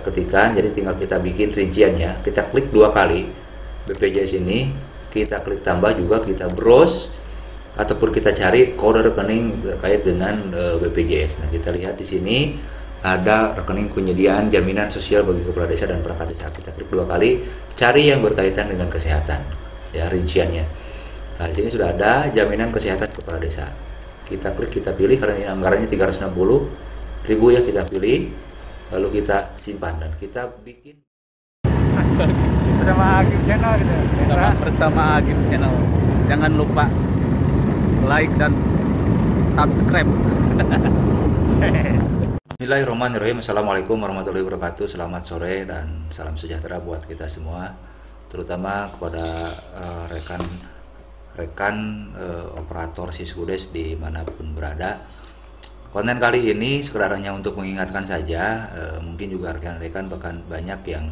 ketikkan, jadi tinggal kita bikin rinciannya. Kita klik 2 kali BPJS ini, kita klik tambah juga, kita browse ataupun kita cari kode rekening terkait dengan BPJS. Nah, kita lihat di sini ada rekening penyediaan jaminan sosial bagi kepala desa dan perangkat desa. Kita klik 2 kali, cari yang berkaitan dengan kesehatan, ya rinciannya. Nah, di sini sudah ada jaminan kesehatan kepala desa. Kita klik, kita pilih, karena ini anggarannya 360.000 ya, kita pilih, lalu kita simpan dan kita bikin bersama Agim Channel gitu. Bersama Agim Channel. Jangan lupa like dan subscribe. Bismillahirrahmanirrahim. Assalamualaikum warahmatullahi wabarakatuh. Selamat sore dan salam sejahtera buat kita semua, terutama kepada rekan operator Siskudes dimanapun berada. Konten kali ini sekedar hanya untuk mengingatkan saja, mungkin juga rekan-rekan bahkan banyak yang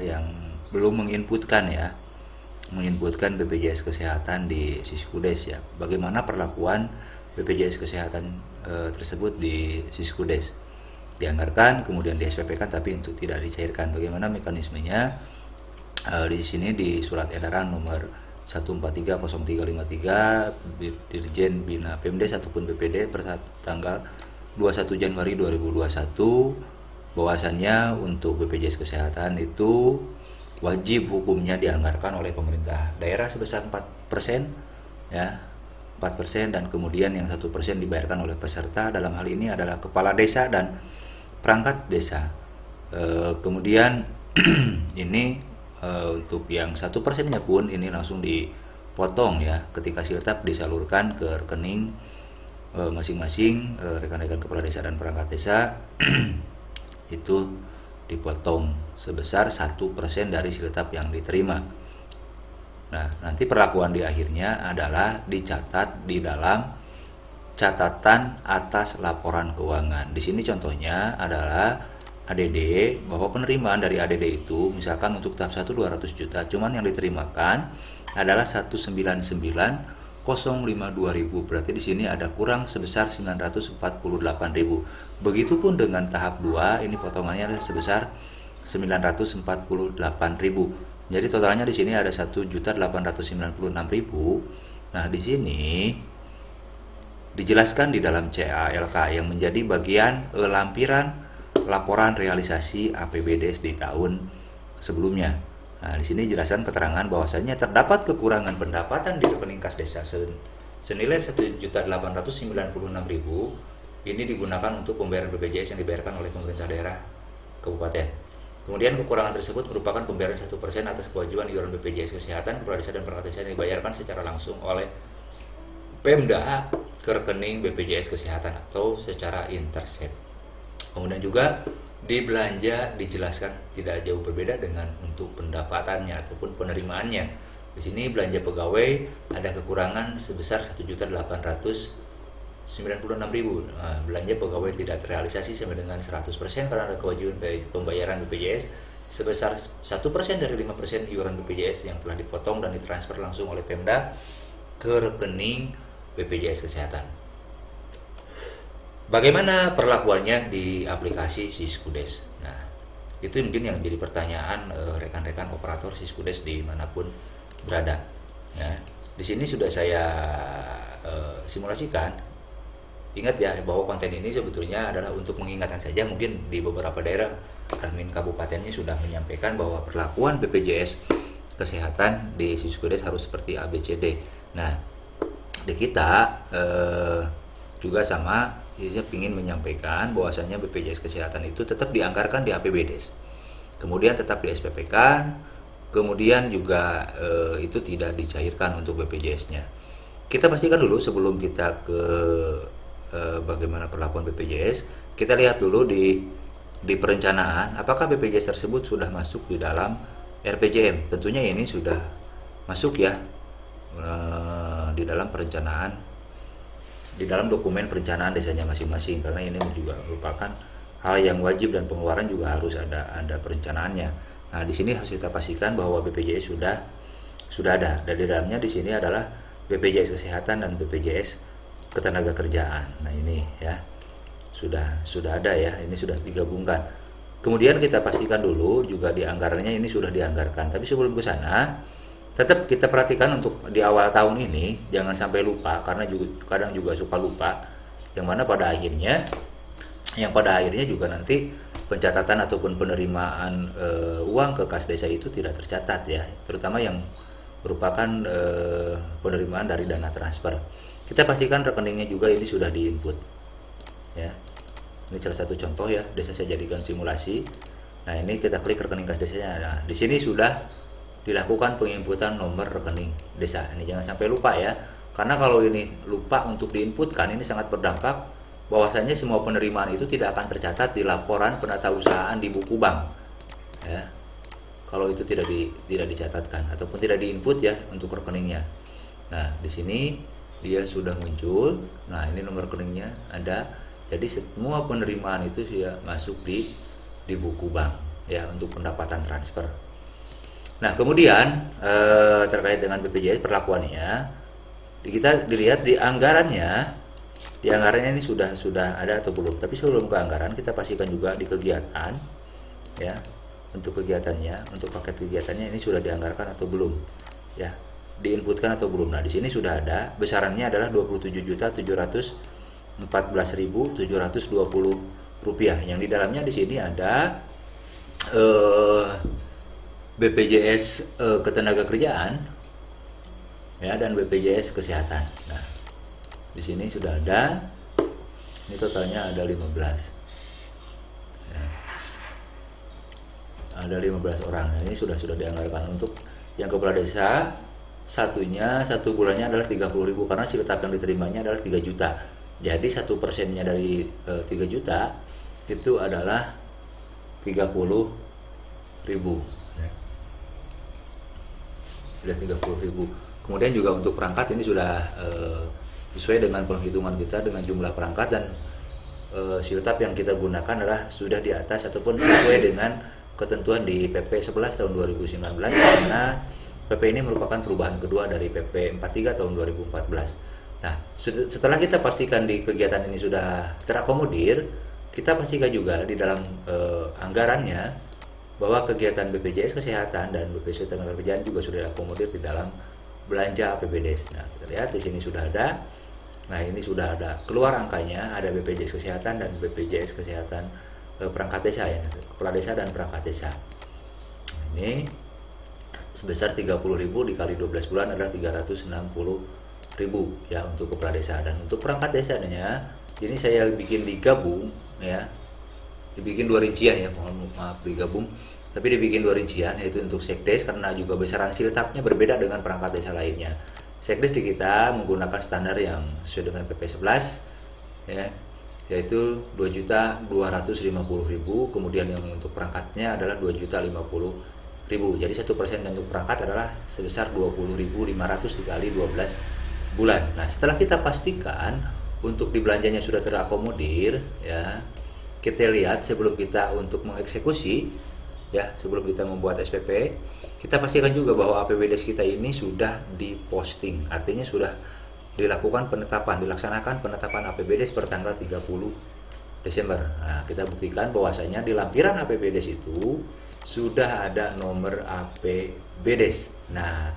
yang belum menginputkan BPJS Kesehatan di Siskudes ya. Bagaimana perlakuan BPJS Kesehatan tersebut di Siskudes? Dianggarkan, kemudian di SPP-kan, tapi untuk tidak dicairkan. Bagaimana mekanismenya? Di sini di surat edaran nomor 1430353 Dirjen Bina Pemdes ataupun BPD per tanggal 21 Januari 2021, bahwasannya untuk BPJS Kesehatan itu wajib hukumnya dianggarkan oleh pemerintah daerah sebesar 4% ya, 4%, dan kemudian yang 1% dibayarkan oleh peserta, dalam hal ini adalah kepala desa dan perangkat desa. Kemudian ini untuk yang 1%-nya pun ini langsung dipotong ya, ketika siltap disalurkan ke rekening masing-masing rekan-rekan kepala desa dan perangkat desa itu dipotong sebesar 1% dari siltap yang diterima. Nah, nanti perlakuan di akhirnya adalah dicatat di dalam catatan atas laporan keuangan. Di sini contohnya adalah ADD, bahwa penerimaan dari ADD itu misalkan untuk tahap 1 200 juta, cuman yang diterimakan adalah 199.052.000. Berarti di sini ada kurang sebesar 948.000. Begitupun dengan tahap 2, ini potongannya adalah sebesar 948.000. Jadi totalnya di sini ada 1.896.000. Nah, di sini dijelaskan di dalam CALK yang menjadi bagian lampiran laporan realisasi APBDes di tahun sebelumnya. Nah, di sini jelaskan keterangan bahwasanya terdapat kekurangan pendapatan di rekening kas desa senilai 1.896.000. Ini digunakan untuk pembayaran BPJS yang dibayarkan oleh pemerintah daerah kabupaten. Kemudian kekurangan tersebut merupakan pembayaran 1% atas kewajiban iuran BPJS Kesehatan kepala desa dan perangkat desa yang dibayarkan secara langsung oleh Pemda ke rekening BPJS Kesehatan atau secara intersep. Kemudian juga di belanja dijelaskan tidak jauh berbeda dengan untuk pendapatannya ataupun penerimaannya. Di sini belanja pegawai ada kekurangan sebesar 1.896.000. Nah, belanja pegawai tidak terrealisasi sampai dengan 100% karena ada kewajiban pembayaran BPJS sebesar 1% dari 5% iuran BPJS yang telah dipotong dan ditransfer langsung oleh Pemda ke rekening BPJS Kesehatan. Bagaimana perlakuannya di aplikasi Siskudes? Nah, itu mungkin yang jadi pertanyaan rekan-rekan operator Siskudes dimanapun berada. Nah, di sini sudah saya simulasikan. Ingat ya bahwa konten ini sebetulnya adalah untuk mengingatkan saja. Mungkin di beberapa daerah admin kabupatennya sudah menyampaikan bahwa perlakuan BPJS Kesehatan di Siskudes harus seperti ABCD. Nah, di kita juga sama. Saya ingin menyampaikan bahwasanya BPJS Kesehatan itu tetap dianggarkan di APBDes, kemudian tetap di SPP-kan, kemudian juga itu tidak dicairkan untuk BPJS-nya. Kita pastikan dulu sebelum kita ke bagaimana perlakuan BPJS, kita lihat dulu di perencanaan apakah BPJS tersebut sudah masuk di dalam RPJM. Tentunya ini sudah masuk ya di dalam perencanaan, di dalam dokumen perencanaan desanya masing-masing, karena ini juga merupakan hal yang wajib dan pengeluaran juga harus ada perencanaannya. Nah, di sini harus kita pastikan bahwa BPJS sudah ada. Dan di dalamnya di sini adalah BPJS Kesehatan dan BPJS Ketenagakerjaan. Nah, ini ya sudah ada ya, ini sudah digabungkan. Kemudian kita pastikan dulu juga di anggarannya ini sudah dianggarkan. Tapi sebelum ke sana, tetap kita perhatikan untuk di awal tahun ini jangan sampai lupa, karena juga kadang juga suka lupa, yang pada akhirnya juga nanti pencatatan ataupun penerimaan uang ke kas desa itu tidak tercatat ya, terutama yang merupakan penerimaan dari dana transfer. Kita pastikan rekeningnya juga ini sudah diinput ya. Ini salah satu contoh ya, desa saya jadikan simulasi. Nah, ini kita klik rekening kas desanya. Nah, di sini sudah dilakukan penginputan nomor rekening desa. Ini jangan sampai lupa ya, karena kalau ini lupa untuk diinputkan, ini sangat berdampak bahwasanya semua penerimaan itu tidak akan tercatat di laporan penatausahaan di buku bank ya, kalau itu tidak dicatatkan ataupun tidak diinput ya untuk rekeningnya. Nah, di sini dia sudah muncul. Nah, ini nomor rekeningnya ada, jadi semua penerimaan itu ya masuk di buku bank ya untuk pendapatan transfer. Nah, kemudian terkait dengan BPJS perlakuannya, kita dilihat di anggarannya. Di anggarannya ini sudah ada atau belum. Tapi sebelum ke anggaran, kita pastikan juga di kegiatan ya, untuk kegiatannya, untuk paket kegiatannya ini sudah dianggarkan atau belum ya, diinputkan atau belum. Nah, di sini sudah ada, besarannya adalah Rp27.714.720 yang di dalamnya di sini ada BPJS Ketenagakerjaan ya, dan BPJS Kesehatan. Nah, di sini sudah ada, ini totalnya ada 15 ya. Ada 15 orang. Nah, ini sudah dianggarkan. Untuk yang kepala desa, satu bulannya adalah 30.000 karena siltap yang diterimanya adalah 3 juta. Jadi 1%-nya dari 3 juta itu adalah 30.000 ya. Sudah 30.000. Kemudian juga untuk perangkat ini sudah sesuai dengan penghitungan kita dengan jumlah perangkat, dan siltap yang kita gunakan adalah sudah di atas ataupun sesuai dengan ketentuan di PP 11 tahun 2019, karena PP ini merupakan perubahan kedua dari PP 43 tahun 2014. Nah, setelah kita pastikan di kegiatan ini sudah terakomodir, kita pastikan juga di dalam anggarannya bahwa kegiatan BPJS Kesehatan dan BPJS Ketenagakerjaan juga sudah diakomodir di dalam belanja APBDes. Nah, kita lihat di sini sudah ada. Nah, ini sudah ada keluar angkanya, ada BPJS Kesehatan dan BPJS Kesehatan perangkat desa ya, kepala desa dan perangkat desa. Ini sebesar 30.000 dikali 12 bulan adalah 360.000 ya untuk kepala desa, dan untuk perangkat desanya ini saya bikin digabung ya, dibikin 2 rincian ya, mohon maaf digabung, tapi dibikin 2 rincian, yaitu untuk sekdes karena juga besaran siltapnya berbeda dengan perangkat desa lainnya. Sekdes di kita menggunakan standar yang sesuai dengan PP 11 ya, yaitu 2.250.000, kemudian yang untuk perangkatnya adalah 2.050.000. Jadi 1% untuk perangkat adalah sebesar 20.500 dikali 12 bulan. Nah, setelah kita pastikan untuk dibelanjanya sudah terakomodir ya, kita lihat sebelum kita untuk mengeksekusi ya, sebelum kita membuat SPP, kita pastikan juga bahwa APBDes kita ini sudah diposting, artinya sudah dilakukan dilaksanakan penetapan APBDes per tanggal 30 Desember. Nah, kita buktikan bahwasanya di lampiran APBDes itu sudah ada nomor APBDes. Nah,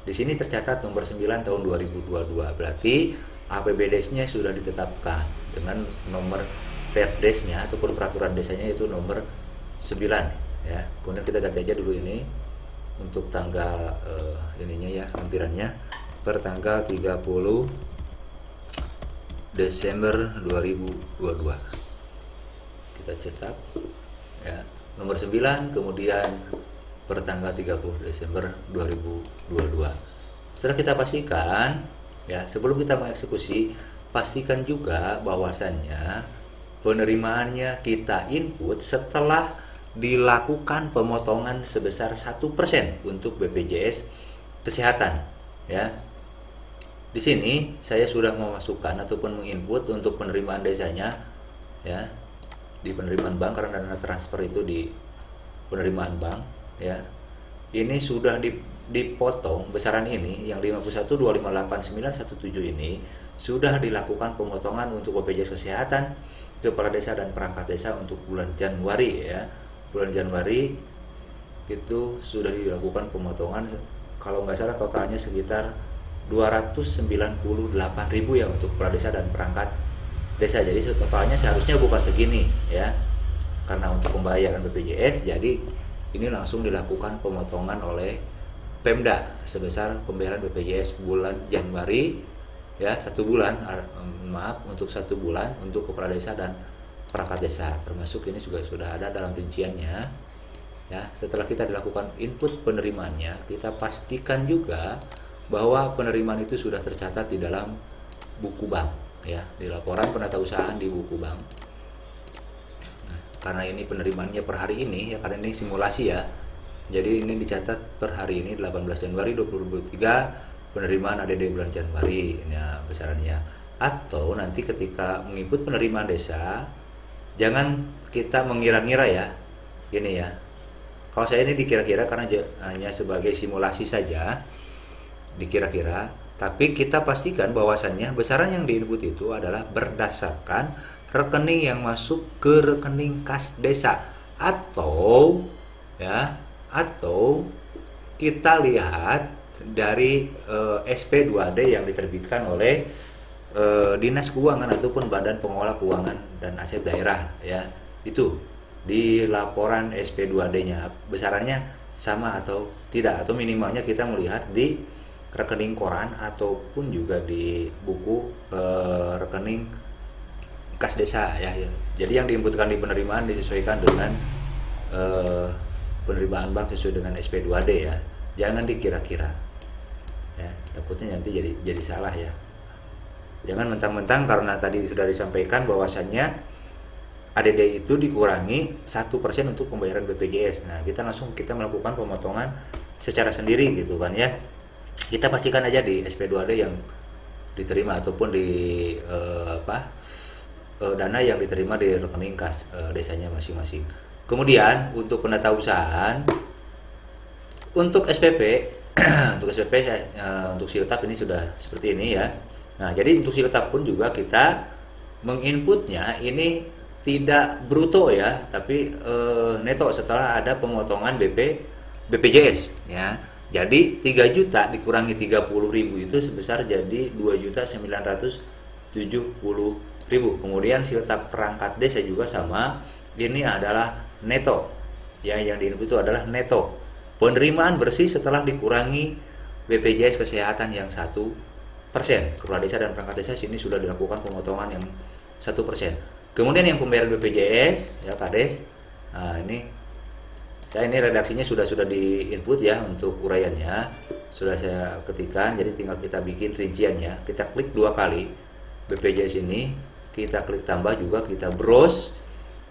di sini tercatat nomor 9 tahun 2022, berarti APBDes-nya sudah ditetapkan dengan nomor Perdesnya ataupun peraturan desanya itu nomor 9 ya. Kemudian kita ganti aja dulu ini untuk tanggal ininya ya, lampirannya per tanggal 30 Desember 2022. Kita cetak ya, nomor 9, kemudian per tanggal 30 Desember 2022. Setelah kita pastikan ya, sebelum kita mengeksekusi, pastikan juga bahwasannya penerimaannya kita input setelah dilakukan pemotongan sebesar 1% untuk BPJS Kesehatan ya. Di sini saya sudah memasukkan ataupun menginput untuk penerimaan desanya ya, di penerimaan bank karena dana transfer itu di penerimaan bank ya. Ini sudah dipotong besaran ini yang 51.258.917 ini sudah dilakukan pemotongan untuk BPJS Kesehatan kepala desa dan perangkat desa untuk bulan Januari ya. Bulan Januari itu sudah dilakukan pemotongan, kalau nggak salah totalnya sekitar 298.000 ya untuk kepala desa dan perangkat desa. Jadi totalnya seharusnya bukan segini ya, karena untuk pembayaran BPJS, jadi ini langsung dilakukan pemotongan oleh Pemda sebesar pembayaran BPJS bulan Januari ya, 1 bulan, maaf, untuk 1 bulan untuk kepala desa dan perangkat desa, termasuk ini juga sudah ada dalam rinciannya ya. Setelah kita dilakukan input penerimaannya, kita pastikan juga bahwa penerimaan itu sudah tercatat di dalam buku bank ya, di laporan penatausahaan di buku bank. Nah, karena ini penerimaannya per hari ini ya, karena ini simulasi ya, jadi ini dicatat per hari ini 18 Januari 2023 penerimaan ADD bulan Januari ya besarannya. Atau nanti ketika menginput penerimaan desa, jangan kita mengira-ngira ya, gini ya, kalau saya ini dikira-kira karena hanya sebagai simulasi saja, dikira-kira, tapi kita pastikan bahwasannya besaran yang diinput itu adalah berdasarkan rekening yang masuk ke rekening kas desa, atau ya, atau kita lihat dari SP2D yang diterbitkan oleh Dinas Keuangan ataupun Badan Pengelola Keuangan dan Aset Daerah ya, itu di laporan SP2D-nya besarannya sama atau tidak, atau minimalnya kita melihat di rekening koran ataupun juga di buku rekening kas desa ya. Jadi yang diinputkan di penerimaan disesuaikan dengan penerimaan bank sesuai dengan SP2D ya, jangan dikira-kira ya, takutnya nanti jadi salah ya. Jangan mentang-mentang karena tadi sudah disampaikan bahwasannya ADD itu dikurangi 1% untuk pembayaran BPJS. Nah, kita melakukan pemotongan secara sendiri gitu kan ya. Kita pastikan aja di SP2D yang diterima ataupun di dana yang diterima di rekening kas desanya masing-masing. Kemudian untuk penatausahaan untuk SPP untuk SPP untuk Siltap ini sudah seperti ini ya. Nah, jadi untuk Siltap pun juga kita menginputnya ini tidak bruto ya, tapi neto setelah ada pemotongan BPJS ya. Jadi 3 juta dikurangi 30.000 itu sebesar jadi 2.970.000. Kemudian Siltap perangkat desa juga sama, ini adalah neto ya, yang diinput itu adalah neto. Penerimaan bersih setelah dikurangi BPJS kesehatan yang 1%. Kepala desa dan perangkat desa sini sudah dilakukan pemotongan yang 1%. Kemudian yang pembayaran BPJS ya Kades. Nah, ini redaksinya sudah di input ya, untuk uraiannya sudah saya ketikkan, jadi tinggal kita bikin rinciannya. Kita klik 2 kali BPJS ini, kita klik tambah juga, kita browse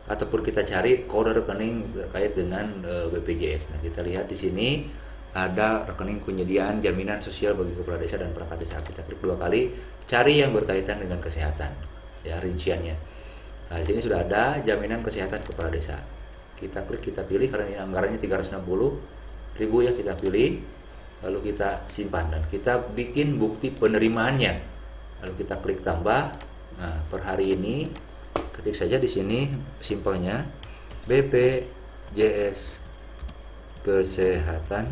ataupun kita cari kode rekening terkait dengan BPJS. Nah, kita lihat di sini ada rekening penyediaan jaminan sosial bagi kepala desa dan perangkat desa. Kita klik 2 kali, cari yang berkaitan dengan kesehatan ya, rinciannya. Nah, di sini sudah ada jaminan kesehatan kepala desa. Kita klik, kita pilih, karena ini anggarannya 360.000 ya, kita pilih, lalu kita simpan dan kita bikin bukti penerimaannya. Lalu kita klik tambah. Nah, per hari ini ketik saja di sini simpelnya BPJS kesehatan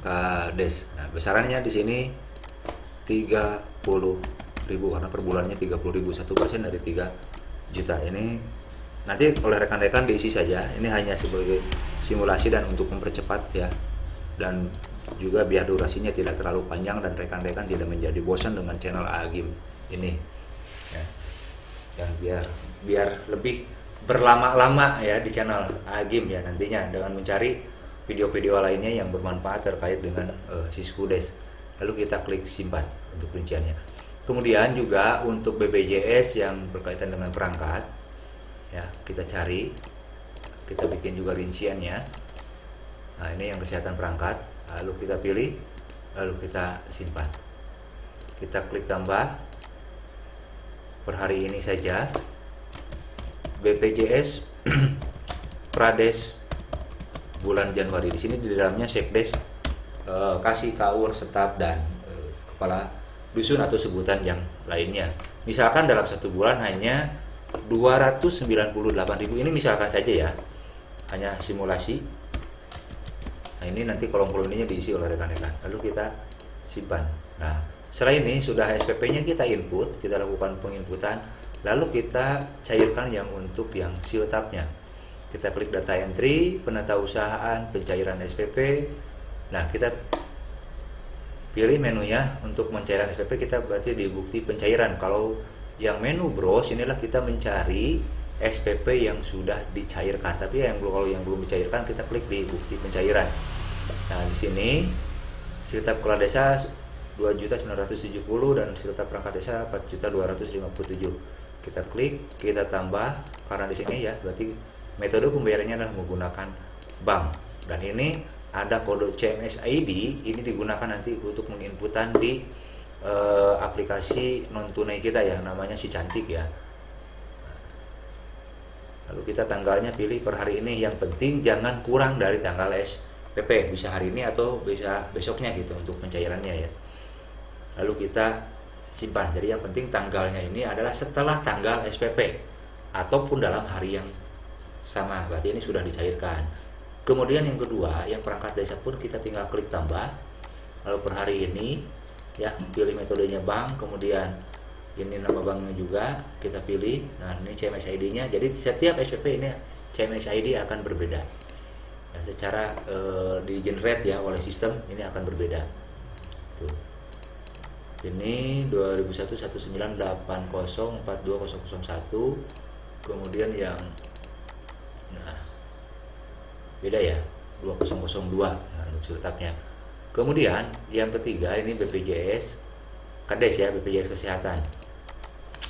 Kades. Nah, besarannya di sini 30.000 karena per bulannya 30.000, 1% dari 3 juta. Ini nanti oleh rekan-rekan diisi saja. Ini hanya sebagai simulasi dan untuk mempercepat ya, dan juga biar durasinya tidak terlalu panjang dan rekan-rekan tidak menjadi bosan dengan channel Agim ini ya. Dan biar lebih berlama-lama ya di channel Agim ya nantinya, dengan mencari video-video lainnya yang bermanfaat terkait dengan Siskudes. Lalu kita klik simpan untuk rinciannya. Kemudian juga untuk BPJS yang berkaitan dengan perangkat ya, kita cari, kita bikin juga rinciannya. Nah, ini yang kesehatan perangkat, lalu kita pilih, lalu kita simpan. Kita klik tambah. Per hari ini saja BPJS Prades bulan Januari. Di sini di dalamnya Sekdes kasih kaur, setap dan kepala dusun atau sebutan yang lainnya. Misalkan dalam satu bulan hanya 298.000, ini misalkan saja ya, hanya simulasi. Nah ini nanti kolom ininya diisi oleh rekan-rekan, lalu kita simpan. Nah setelah ini sudah SPP-nya kita input, kita lakukan penginputan, lalu kita cairkan yang untuk yang siltapnya. Kita klik data entry, penatausahaan, pencairan SPP. Nah kita pilih menunya untuk pencairan SPP, kita berarti di bukti pencairan. Kalau yang menu browse, inilah kita mencari SPP yang sudah dicairkan. Tapi kalau yang belum dicairkan, kita klik di bukti pencairan. Nah di sini siltap kepala desa 2.970 dan siltap perangkat desa 4.257. Kita klik, kita tambah, karena di sini ya berarti metode pembayarannya adalah menggunakan bank. Dan ini ada kode CMS ID, ini digunakan nanti untuk menginputan di aplikasi non tunai kita ya, namanya Si Cantik ya. Lalu kita tanggalnya pilih per hari ini, yang penting jangan kurang dari tanggal SPP, bisa hari ini atau bisa besoknya gitu untuk pencairannya ya. Lalu kita simpan, jadi yang penting tanggalnya ini adalah setelah tanggal SPP ataupun dalam hari yang sama, berarti ini sudah dicairkan. Kemudian yang kedua, yang perangkat desa pun kita tinggal klik tambah, lalu per hari ini ya, pilih metodenya bank, kemudian ini nama banknya juga kita pilih. Nah ini CMS ID-nya, jadi setiap SPP ini CMS ID akan berbeda ya, secara di generate ya oleh sistem, ini akan berbeda tuh. Ini 2001-1980-42001, kemudian yang nah beda ya 2002 nah, untuk siltapnya. Kemudian yang ketiga ini BPJS Kades ya, BPJS Kesehatan.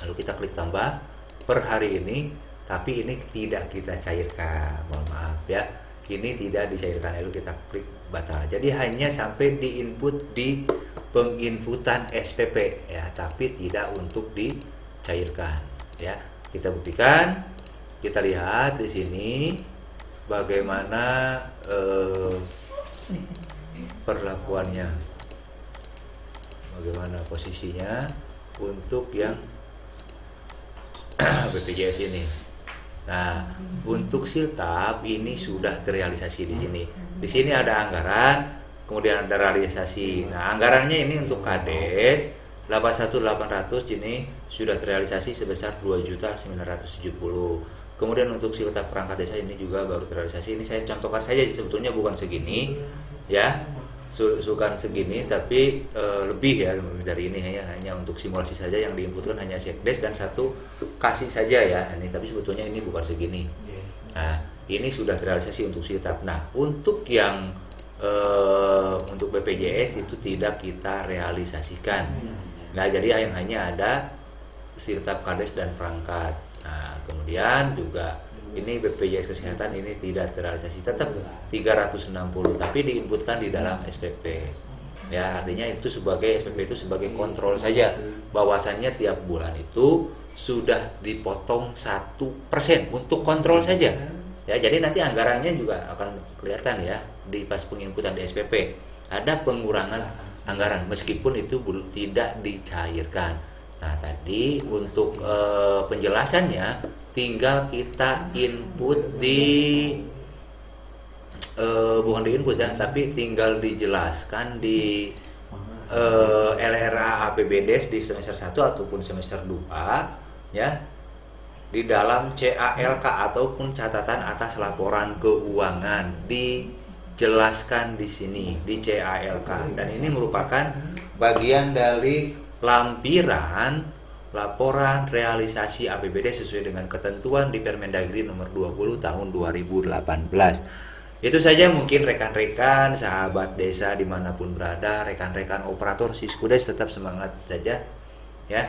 Lalu kita klik tambah per hari ini, tapi ini tidak kita cairkan, mohon maaf ya, ini tidak dicairkan. Lalu kita klik batal. Jadi hanya sampai di input di penginputan SPP ya, tapi tidak untuk dicairkan ya. Kita buktikan, kita lihat di sini bagaimana perlakuannya, bagaimana posisinya untuk yang BPJS ini. Nah, untuk siltap ini sudah terrealisasi di sini. Di sini ada anggaran, kemudian ada realisasi. Nah, anggarannya ini untuk Kades 81.800 ini sudah terrealisasi sebesar 2.970. Kemudian untuk siltap perangkat desa ini juga baru terrealisasi. Ini saya contohkan saja, sebetulnya bukan segini ya, sukan segini, tapi lebih ya dari ini, hanya untuk simulasi saja, yang diinputkan hanya sekdes dan satu kasih saja ya ini, tapi sebetulnya ini bukan segini. Nah ini sudah terrealisasi untuk siltap. Nah untuk yang untuk BPJS itu tidak kita realisasikan. Nah jadi yang hanya ada siltap kades dan perangkat. Nah kemudian juga ini BPJS Kesehatan ini tidak terrealisasi, tetap 360, tapi diinputkan di dalam SPP ya, artinya itu sebagai SPP itu sebagai kontrol saja, bahwasannya tiap bulan itu sudah dipotong 1% untuk kontrol saja ya. Jadi nanti anggarannya juga akan kelihatan ya di pas penginputan di SPP, ada pengurangan anggaran meskipun itu tidak dicairkan. Nah tadi untuk penjelasannya tinggal kita input di bukan di input ya, tapi tinggal dijelaskan di LRA APBDes di semester 1 ataupun semester 2 ya, di dalam CALK ataupun catatan atas laporan keuangan dijelaskan di sini di CALK, dan ini merupakan bagian dari lampiran laporan realisasi APBD sesuai dengan ketentuan di Permendagri nomor 20 tahun 2018. Itu saja mungkin rekan-rekan, sahabat desa dimanapun berada, rekan-rekan operator Siskudes tetap semangat saja ya,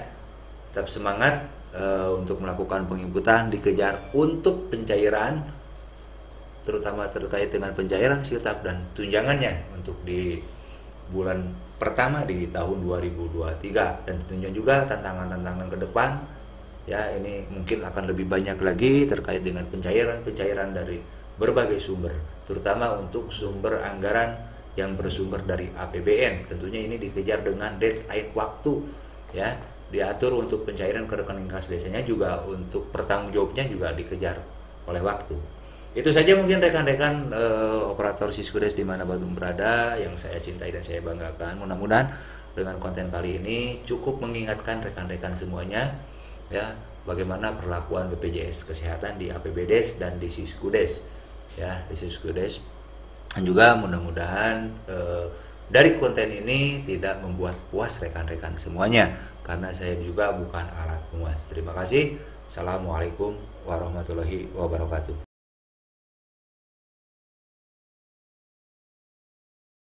tetap semangat untuk melakukan penginputan, dikejar untuk pencairan, terutama terkait dengan pencairan siltap dan tunjangannya untuk di bulan pertama di tahun 2023, dan tentunya juga tantangan-tantangan ke depan ya, ini mungkin akan lebih banyak lagi terkait dengan pencairan dari berbagai sumber, terutama untuk sumber anggaran yang bersumber dari APBN. Tentunya ini dikejar dengan deadline waktu ya, diatur untuk pencairan ke rekening kas desanya, juga untuk pertanggungjawabnya juga dikejar oleh waktu. Itu saja mungkin rekan-rekan operator Siskudes dimanapun berada yang saya cintai dan saya banggakan. Mudah-mudahan dengan konten kali ini cukup mengingatkan rekan-rekan semuanya ya, bagaimana perlakuan BPJS Kesehatan di APBDes dan di Siskudes ya, di Siskudes. Dan juga mudah-mudahan dari konten ini tidak membuat puas rekan-rekan semuanya, karena saya juga bukan alat pemuas. Terima kasih. Assalamualaikum warahmatullahi wabarakatuh.